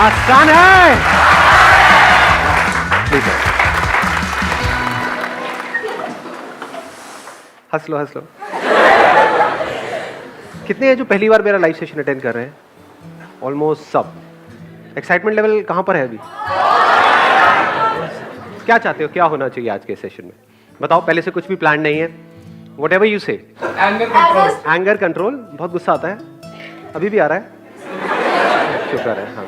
आसान है। ठीक है, हंस लो हंस लो। कितने हैं जो पहली बार मेरा लाइव सेशन अटेंड कर रहे हैं? ऑलमोस्ट सब। एक्साइटमेंट लेवल कहां पर है अभी? क्या चाहते हो, क्या होना चाहिए आज के सेशन में? बताओ, पहले से कुछ भी प्लान नहीं है? वट एवर यू से। Anger control. बहुत गुस्सा आता है, अभी भी आ रहा है? शुक्र है। हाँ,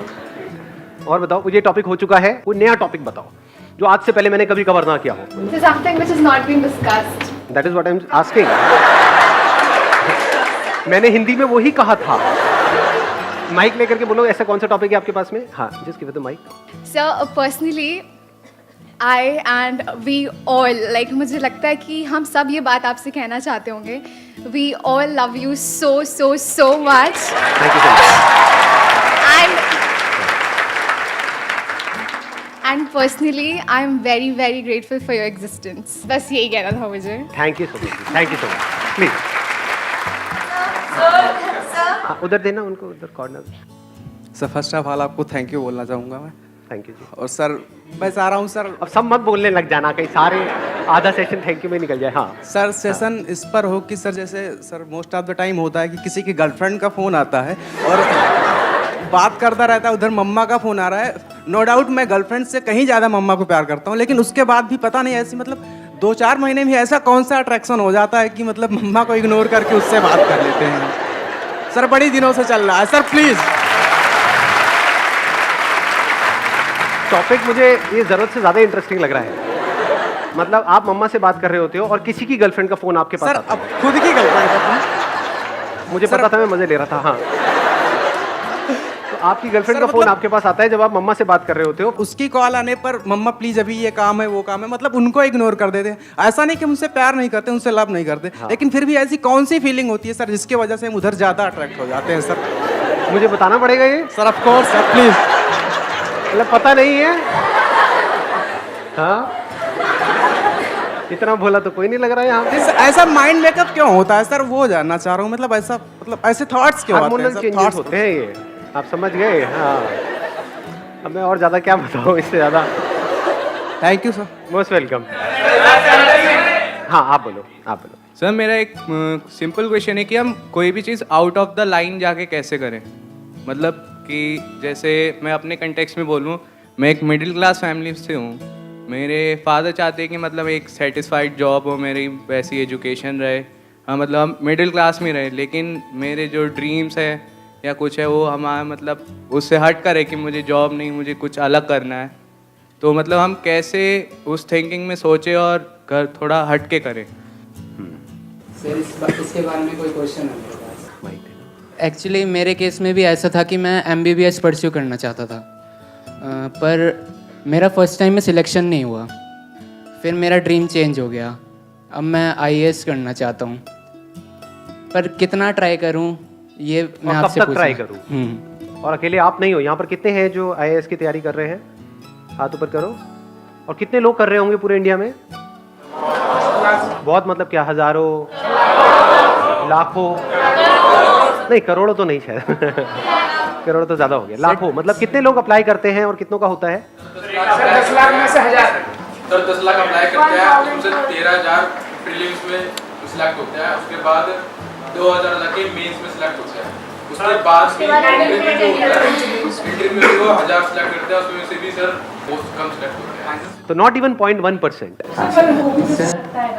और बताओ, मुझे टॉपिक हो चुका है, कोई नया टॉपिक बताओ जो आज से पहले मैंने कभी कवर ना किया हो। Something which has not been discussed. That is what I am asking. मैंने हिंदी में वही कहा था। माइक लेकर के बोलो, ऐसा कौन सा टॉपिक है आपके पास में? हाँ, just give the mic. Sir, personally, I and we all, like, मुझे लगता है कि हम सब ये बात आपसे कहना चाहते होंगे. We all love you so much. Thank you so much. And personally, I'm very grateful for your existence. बस यही कहना था मुझे. Thank you so much, thank you so much. Please हाँ, उधर देना उनको, उधर corner. Sir first of all आपको थैंक यू बोलना चाहूँगा मैं। थैंक यू जी। और सर मैं चाह रहा हूँ सर, अब सब मत बोलने लग जाना, कहीं सारे आधा सेशन थैंक यू में निकल जाए। हाँ सर सेशन इस पर हो कि सर जैसे sir most of the time होता है कि किसी की गर्लफ्रेंड का फ़ोन आता है और बात करता रहता है, उधर मम्मा का फ़ोन आ रहा है। नो डाउट मैं गर्लफ्रेंड से कहीं ज़्यादा मम्मा को प्यार करता हूँ, लेकिन उसके बाद भी पता नहीं ऐसी मतलब 2-4 महीने में ऐसा कौन सा अट्रैक्शन हो जाता है कि मतलब मम्मा को इग्नोर करके उससे बात कर लेते हैं। सर बड़ी दिनों से चल रहा है सर, प्लीज़। टॉपिक मुझे ये ज़रूरत से ज़्यादा इंटरेस्टिंग लग रहा है। मतलब आप मम्मा से बात कर रहे होते हो और किसी की गर्लफ्रेंड का फ़ोन आपके पास सर आता अब है। खुद की गर्लफ्रेंड का मुझे पता था, मैं मज़े ले रहा था। हाँ, तो आपकी गर्लफ्रेंड का फ़ोन मतलब- आपके पास आता है जब आप मम्मा से बात कर रहे होते हो। उसकी कॉल आने पर मम्मा प्लीज अभी ये काम है वो काम है, मतलब उनको इग्नोर कर देते हैं। ऐसा नहीं कि उनसे प्यार नहीं करते, उनसे लव नहीं करते, लेकिन फिर भी ऐसी कौन सी फीलिंग होती है सर जिसकी वजह से हम उधर ज़्यादा अट्रैक्ट हो जाते हैं सर? मुझे बताना पड़ेगा ये? Sir of course sir, please. मतलब पता नहीं है? हाँ, इतना भोला तो कोई नहीं लग रहा है यहाँ पे। ऐसा माइंड मेकअप क्यों होता है सर, वो जानना चाह रहा हूँ। मतलब ऐसा मतलब ऐसे थॉट्स क्यों आते हैं हार्मोनल सर? चेंजेस थॉट्स होते हैं ये, आप समझ गए? हाँ, अब मैं और ज़्यादा क्या बताऊँ इससे ज़्यादा। Thank you sir. Most welcome. हाँ, आप बोलो, आप बोलो। सर मेरा एक सिंपल क्वेश्चन है कि हम कोई भी चीज़ आउट ऑफ द लाइन जाके कैसे करें? मतलब कि जैसे मैं अपने कंटेक्स्ट में बोलूँ, मैं एक मिडिल क्लास फैमिली से हूँ। मेरे फादर चाहते हैं कि मतलब एक सेटिस्फाइड जॉब हो, मेरी वैसी एजुकेशन रहे। हाँ, मतलब हम मिडिल क्लास में रहे, लेकिन मेरे जो ड्रीम्स है या कुछ है वो हमारा मतलब उससे हट कर है कि मुझे जॉब नहीं, मुझे कुछ अलग करना है। तो मतलब हम कैसे उस थिंकिंग में सोचें और थोड़ा हट के करें? सर इसके बारे में कोई क्वेश्चन है मेरे पास? एक्चुअली मेरे केस में भी ऐसा था कि मैं MBBS परस्यू करना चाहता था, पर मेरा फर्स्ट टाइम में सिलेक्शन नहीं हुआ। फिर मेरा ड्रीम चेंज हो गया, अब मैं IAS करना चाहता हूँ, पर कितना ट्राई करूँ ये मैं और आपसे कब तक ट्राई करूँ? करूँ? और अकेले आप नहीं हो, यहाँ पर कितने हैं जो IAS की तैयारी कर रहे हैं? हाथ ऊपर करो। और कितने लोग कर रहे होंगे पूरे इंडिया में? बहुत, मतलब क्या, हजारों, लाखों? नहीं, करोड़ों तो नहीं शायद। करोड़ तो ज्यादा हो गया, लाखों। मतलब कितने लोग अप्लाई करते हैं और कितनों का होता है? 10 लाख में से 1000। सर 10 लाख अप्लाई करते हैं, उसमें से 13,000 प्रीलिम्स में सिलेक्ट होते हैं, उसके बाद 2,000 जाके मेंस में सिलेक्ट होते हैं, उसके बाद इंटरव्यू जो होता है, इंटरव्यू में वो 1000 सिलेक्ट करते हैं, उसमें से भी सर बहुत कम सिलेक्ट होते हैं। तो नॉट इवन 0.1%।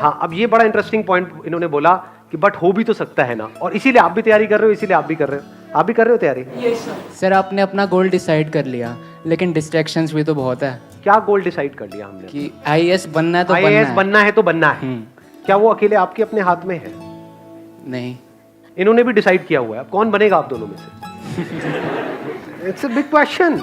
हाँ, अब ये बड़ा इंटरेस्टिंग पॉइंट इन्होंने बोला कि बट हो भी तो सकता है ना, और इसीलिए आप भी तैयारी कर रहे हो, इसीलिए आप भी कर रहे हो। आप भी कर रहे हो तैयारी? सर आपने अपना गोल डिसाइड कर लिया, लेकिन डिस्ट्रैक्शंस भी तो बहुत है। क्या गोल डिसाइड कर लिया हमने? कि IAS बनना है तो IAS बनना है तो बनना है। क्या वो अकेले आपके अपने हाथ में है? नहीं, इन्होंने भी डिसाइड किया हुआ है। अब कौन बनेगा आप दोनों में से? It's a big question.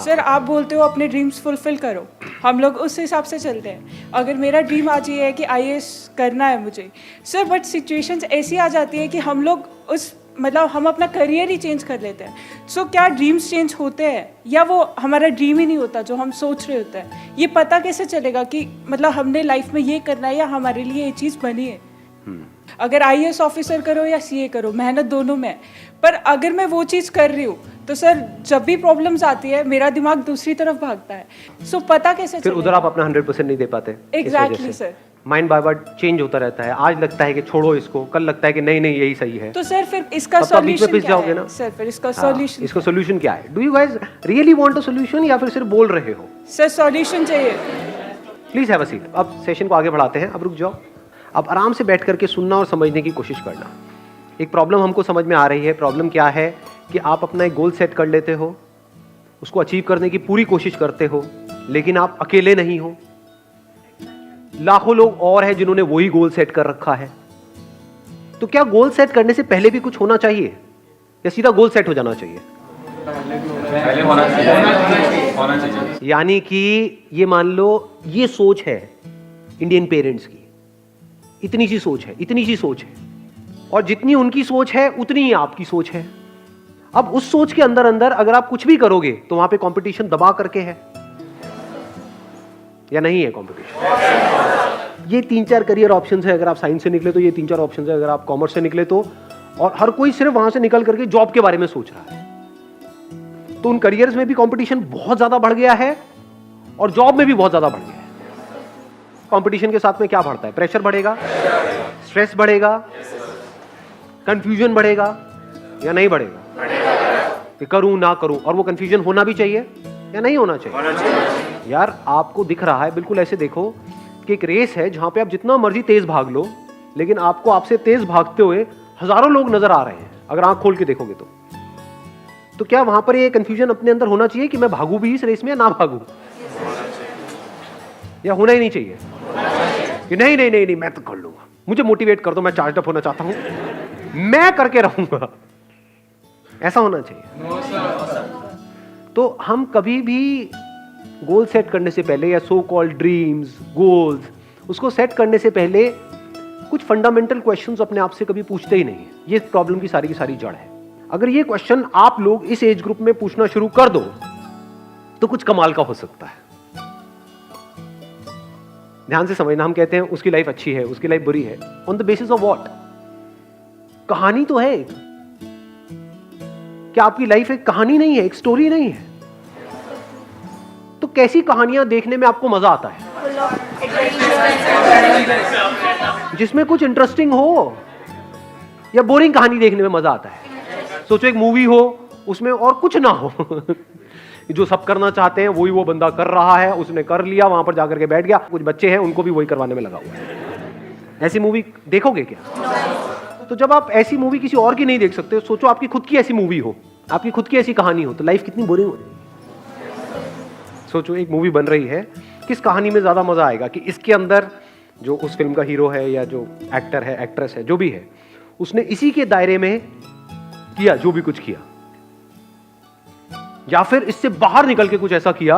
Sir आप बोलते हो अपने ड्रीम्स फुलफिल करो, हम लोग उस हिसाब से चलते हैं। अगर मेरा ड्रीम आज ये है कि IAS करना है मुझे सर, बट सिचुएशंस ऐसी आ जाती है कि हम लोग उस मतलब हम अपना करियर ही चेंज कर लेते हैं। सो क्या ड्रीम्स चेंज होते हैं या वो हमारा ड्रीम ही नहीं होता जो हम सोच रहे होते हैं? ये पता कैसे चलेगा कि मतलब हमने लाइफ में ये करना है या हमारे लिए ये चीज़ बनी है? अगर IAS ऑफिसर करो या CA करो, मेहनत दोनों में है। पर अगर मैं वो चीज़ कर रही हूँ तो सर जब भी प्रॉब्लम्स आती है मेरा दिमाग दूसरी तरफ भागता है। सो पता कैसे फिर उधर आप अपना 100% नहीं दे पाते। Exactly sir. माइंड बाय बार चेंज होता रहता है। आज लगता है कि छोड़ो इसको, कल लगता है कि नहीं नहीं यही सही है। तो सर फिर इसका तब तो आप बीच में सॉल्यूशन पिस क्या जाओगे है? ना। सर फिर इसका हाँ, सॉल्यूशन इसका सॉल्यूशन क्या है? Do you guys really want a solution या फिर सिर्फ बोल रहे हो? सर सॉल्यूशन चाहिए। Please have a seat. अब सेशन को आगे बढ़ाते हैं। अब रुक जाओ। अब आराम से बैठ करके सुनना और समझने की कोशिश करना। एक प्रॉब्लम हमको समझ में आ रही है। प्रॉब्लम क्या है कि आप अपना एक गोल सेट कर लेते हो, उसको अचीव करने की पूरी कोशिश करते हो, लेकिन आप अकेले नहीं हो। लाखों लोग और हैं जिन्होंने वही गोल सेट कर रखा है। तो क्या गोल सेट करने से पहले भी कुछ होना चाहिए या सीधा गोल सेट हो जाना चाहिए? पहले होना चाहिए। यानी कि ये मान लो ये सोच है इंडियन पेरेंट्स की, इतनी सी सोच है, इतनी सी सोच है, और जितनी उनकी सोच है उतनी ही आपकी सोच है। अब उस सोच के अंदर अंदर अगर आप कुछ भी करोगे तो वहां पे कंपटीशन दबा करके है या नहीं है कंपटीशन? ये 3-4 करियर ऑप्शंस है। अगर आप साइंस से निकले तो ये 3-4 ऑप्शंस है, अगर आप कॉमर्स से निकले तो, और हर कोई सिर्फ वहां से निकल करके जॉब के बारे में सोच रहा है। तो उन करियर्स में भी कंपटीशन बहुत ज्यादा बढ़ गया है और जॉब में भी बहुत ज्यादा बढ़ गया है। कंपटीशन के साथ में क्या बढ़ता है? प्रेशर बढ़ेगा, स्ट्रेस बढ़ेगा, कंफ्यूजन बढ़ेगा या नहीं बढ़ेगा? कि करूं ना करूं, और वो कंफ्यूजन होना भी चाहिए या नहीं होना चाहिए? यार आपको दिख रहा है, बिल्कुल ऐसे देखो कि एक रेस है जहां पे आप जितना मर्जी तेज भाग लो, लेकिन आपको आपसे तेज भागते हुए हजारों लोग नजर आ रहे हैं अगर आंख खोल के देखोगे तो क्या वहां पर ये कंफ्यूजन अपने अंदर होना चाहिए कि मैं भागू भी इस रेस में या ना भागू? या होना ही नहीं चाहिए कि नहीं नहीं नहीं नहीं मैं तो कर लूंगा, मुझे मोटिवेट कर दो, मैं चार्ज अप होना चाहता हूं, मैं करके रहूंगा, ऐसा होना चाहिए? तो हम कभी भी गोल सेट करने से पहले या सो कॉल्ड ड्रीम्स, गोल्स, उसको सेट करने से पहले कुछ फंडामेंटल क्वेश्चंस अपने आप से कभी पूछते ही नहीं है। ये प्रॉब्लम की सारी जड़ है। अगर ये क्वेश्चन आप लोग इस एज ग्रुप में पूछना शुरू कर दो तो कुछ कमाल का हो सकता है। ध्यान से समझना, हम कहते हैं उसकी लाइफ अच्छी है, उसकी लाइफ बुरी है, on the basis of what? कहानी तो है। क्या आपकी लाइफ एक कहानी नहीं है, एक स्टोरी नहीं है? तो कैसी कहानियां देखने में आपको मजा आता है? जिसमें कुछ इंटरेस्टिंग हो, या बोरिंग कहानी देखने में मजा आता है? सोचो एक मूवी हो, उसमें और कुछ ना हो जो सब करना चाहते हैं वही वो बंदा कर रहा है, उसने कर लिया, वहां पर जाकर के बैठ गया, कुछ बच्चे हैं उनको भी वही करवाने में लगा हुआ है। ऐसी मूवी देखोगे क्या? तो जब आप ऐसी मूवी किसी और की नहीं देख सकते, सोचो आपकी खुद की ऐसी मूवी हो, आपकी खुद की ऐसी कहानी हो, तो लाइफ कितनी बोरिंग हो जाएगी। सोचो एक मूवी बन रही है, किस कहानी में ज्यादा मजा आएगा कि इसके अंदर जो उस फिल्म का हीरो है या जो एक्टर है, एक्ट्रेस है, जो भी है, उसने इसी के दायरे में किया जो भी कुछ किया, या फिर इससे बाहर निकल के कुछ ऐसा किया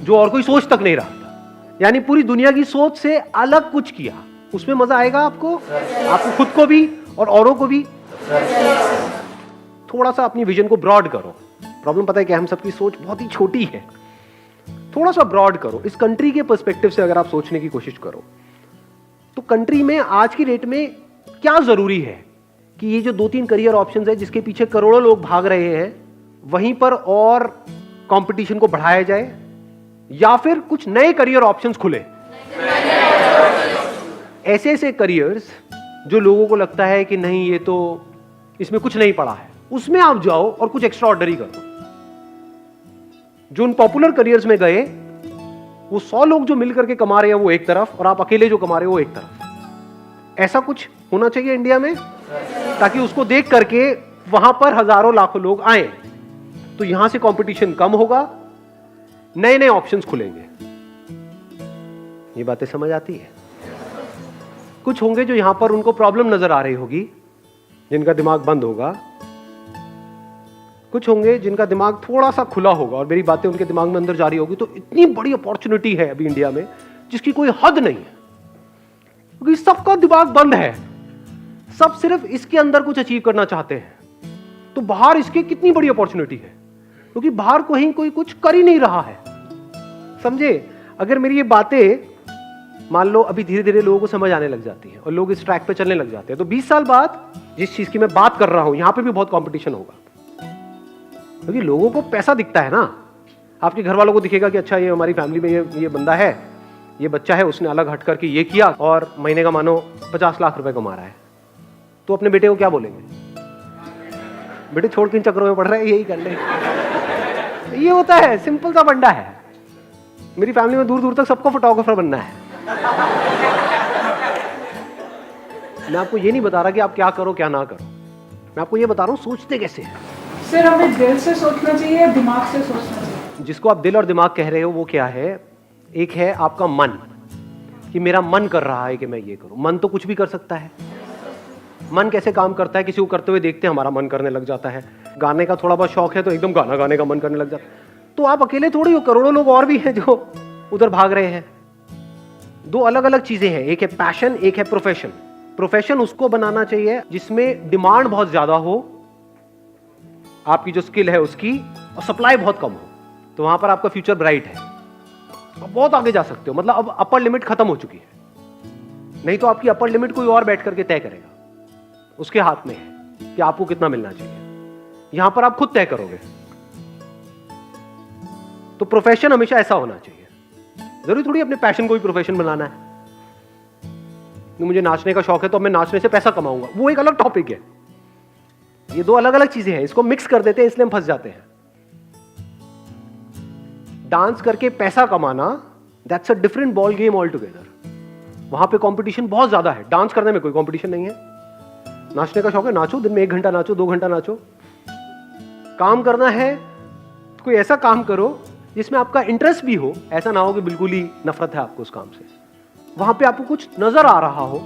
जो और कोई सोच तक नहीं रहा था, यानी पूरी दुनिया की सोच से अलग कुछ किया। उसमें मजा आएगा आपको, आपको खुद को भी और औरों को भी। थोड़ा सा अपनी विजन को ब्रॉड करो। प्रॉब्लम पता है कि हम सबकी सोच बहुत ही छोटी है। थोड़ा सा ब्रॉड करो। इस कंट्री के पर्सपेक्टिव से अगर आप सोचने की कोशिश करो तो कंट्री में आज की डेट में क्या जरूरी है कि ये जो 2-3 करियर ऑप्शंस है जिसके पीछे करोड़ों लोग भाग रहे हैं, वहीं पर और कंपटीशन को बढ़ाया जाए, या फिर कुछ नए करियर ऑप्शंस खुले, ऐसे ऐसे करियर्स जो लोगों को लगता है कि नहीं ये तो इसमें कुछ नहीं पड़ा है, उसमें आप जाओ और कुछ एक्स्ट्रा ऑर्डिनरी करो। जो उन पॉपुलर करियर्स में गए, वो 100 लोग जो मिलकर के कमा रहे हैं वो एक तरफ, और आप अकेले जो कमा रहे हो वो एक तरफ। ऐसा कुछ होना चाहिए इंडिया में, ताकि उसको देख करके वहां पर हजारों लाखों लोग आए, तो यहां से कंपटीशन कम होगा, नए नए ऑप्शंस खुलेंगे। ये बातें समझ आती है? कुछ होंगे जो यहां पर उनको प्रॉब्लम नजर आ रही होगी, जिनका दिमाग बंद होगा। कुछ होंगे जिनका दिमाग थोड़ा सा खुला होगा और मेरी बातें उनके दिमाग में अंदर जा रही होगी। तो इतनी बड़ी अपॉर्चुनिटी है अभी इंडिया में जिसकी कोई हद नहीं है, क्योंकि सबका दिमाग बंद है, सब सिर्फ इसके अंदर कुछ अचीव करना चाहते हैं, तो बाहर इसकी कितनी बड़ी अपॉर्चुनिटी है, क्योंकि बाहर कोई कुछ कर ही नहीं रहा है। समझे? अगर मेरी ये बातें मान लो अभी धीरे धीरे लोगों को समझ आने लग जाती है और लोग इस ट्रैक पे चलने लग जाते हैं, तो 20 साल बाद जिस चीज की मैं बात कर रहा हूं यहां पे भी बहुत कंपटीशन होगा, क्योंकि लोगों को पैसा दिखता है ना। आपके घर वालों को दिखेगा कि अच्छा ये हमारी फैमिली में ये बंदा है, ये बच्चा है, उसने अलग हट करके ये किया और महीने का मानो 50 लाख रुपए कमा रहा है, तो अपने बेटे को क्या बोलेंगे? बेटे छोड़ किन चक्रों में पड़ रहा है, यही कर ले। ये होता है, सिंपल सा बंदा है। मेरी फैमिली में दूर दूर तक सबको फोटोग्राफर बनना है। मैं आपको ये नहीं बता रहा कि आप क्या करो क्या ना करो, मैं आपको ये बता रहा हूं सोचते कैसे हैं। सर हमें दिल से सोचना चाहिए या दिमाग से सोचना चाहिए? जिसको आप दिल और दिमाग कह रहे हो वो क्या है? एक है आपका मन, कि मेरा मन कर रहा है कि मैं ये करूं। मन तो कुछ भी कर सकता है। मन कैसे काम करता है? किसी को करते हुए देखते हैं, हमारा मन करने लग जाता है। गाने का थोड़ा बहुत शौक है तो एकदम गाना गाने का मन करने लग जाता है। तो आप अकेले थोड़ी हो, करोड़ों लोग और भी हैं जो उधर भाग रहे हैं। दो अलग अलग चीजें हैं, एक है पैशन, एक है प्रोफेशन। प्रोफेशन उसको बनाना चाहिए जिसमें डिमांड बहुत ज्यादा हो, आपकी जो स्किल है उसकी, और सप्लाई बहुत कम हो, तो वहां पर आपका फ्यूचर ब्राइट है। आप बहुत आगे जा सकते हो, मतलब अब अपर लिमिट खत्म हो चुकी है। नहीं तो आपकी अपर लिमिट कोई और बैठ करके तय करेगा, उसके हाथ में है कि आपको कितना मिलना चाहिए। यहां पर आप खुद तय करोगे। तो प्रोफेशन हमेशा ऐसा होना चाहिए। जरूरी थोड़ी अपने पैशन को भी प्रोफेशन बनाना है। मुझे नाचने का शौक है तो मैं नाचने से पैसा कमाऊंगा, वो एक अलग टॉपिक है। ये दो अलग अलग चीजें हैं, इसको मिक्स कर देते हैं, इसलिए हम फंस जाते हैं। डांस करके पैसा कमाना, that's a different ball game all together. वहां पे कंपटीशन बहुत ज्यादा है, डांस करने में कोई कंपटीशन नहीं है। नाचने का शौक है, नाचो, दिन में 1 घंटा नाचो, 2 घंटा नाचो। काम करना है तो कोई ऐसा काम करो जिसमें आपका इंटरेस्ट भी हो, ऐसा ना हो कि बिल्कुल ही नफरत है आपको उस काम से। वहां पे आपको कुछ नजर आ रहा हो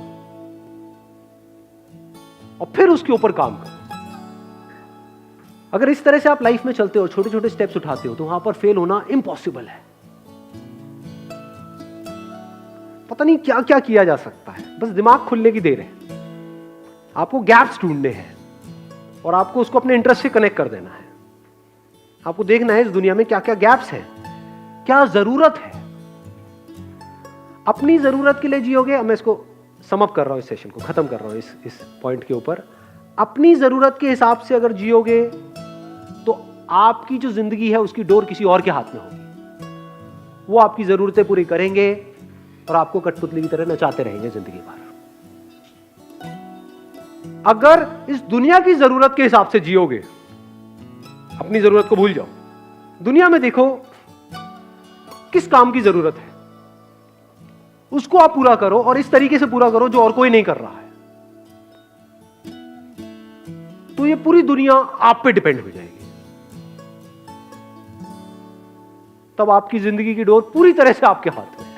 और फिर उसके ऊपर काम करो। अगर इस तरह से आप लाइफ में चलते हो, छोटे छोटे स्टेप्स उठाते हो, तो वहां पर फेल होना इम्पॉसिबल है। पता नहीं क्या क्या किया जा सकता है, बस दिमाग खुलने की देर है। आपको गैप्स ढूंढने हैं और आपको उसको अपने इंटरेस्ट से कनेक्ट कर देना है। आपको देखना है इस दुनिया में क्या क्या गैप्स हैं, क्या जरूरत है। अपनी जरूरत के लिए जियोगे। अब मैं इसको सम अप कर रहा हूं, इस सेशन को खत्म कर रहा हूं इस पॉइंट के ऊपर। अपनी जरूरत के हिसाब से अगर जियोगे तो आपकी जो जिंदगी है उसकी डोर किसी और के हाथ में होगी। वो आपकी जरूरतें पूरी करेंगे और आपको कठपुतली की तरह नचाते रहेंगे जिंदगी भर। अगर इस दुनिया की जरूरत के हिसाब से जियोगे, अपनी जरूरत को भूल जाओ। दुनिया में देखो किस काम की जरूरत है, उसको आप पूरा करो और इस तरीके से पूरा करो जो और कोई नहीं कर रहा है। तो ये पूरी दुनिया आप पे डिपेंड हो जाएगी। तब आपकी जिंदगी की डोर पूरी तरह से आपके हाथ में।